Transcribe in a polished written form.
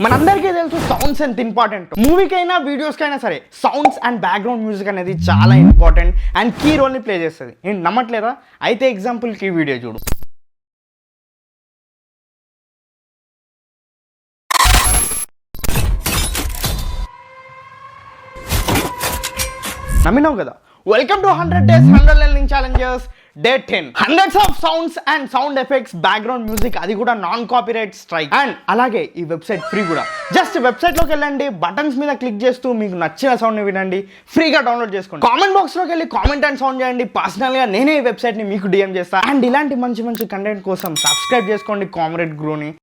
మనందరికీ తెలుసు సౌండ్స్ ఎంత ఇంపార్టెంట్. మూవీకైనా వీడియోస్కైనా సరే సౌండ్స్ అండ్ బ్యాక్గ్రౌండ్ మ్యూజిక్ అనేది చాలా ఇంపార్టెంట్ అండ్ కీ రోల్ని ప్లే చేస్తుంది. నేను నమ్మట్లేదా? అయితే ఎగ్జాంపుల్కి ఈ వీడియో చూడు. నమ్మినావు కదా? Welcome to 100 days 100 learning challenges day 10. Hundreds of sounds and sound effects, background music, అది కూడా నాన్ కాపీరైట్ స్ట్రైక్. అండ్ అలాగే ఈ వెబ్సైట్ ఫ్రీ కూడా. జస్ట్ వెబ్సైట్లోకి వెళ్ళండి, బటన్స్ మీద క్లిక్ చేస్తూ మీకు నచ్చిన సౌండ్ని వినండి, ఫ్రీగా డౌన్లోడ్ చేసుకోండి. కామెంట్ బాక్స్లోకి వెళ్ళి కామెంట్ అండ్ సౌండ్ చేయండి. పర్సనల్గా నేనే ఈ వెబ్సైట్ని మీకు డిఎం చేస్తాను. అండ్ ఇలాంటి మంచి మంచి కంటెంట్ కోసం సబ్స్క్రైబ్ చేసుకోండి కామ్రేడ్ గ్రోని.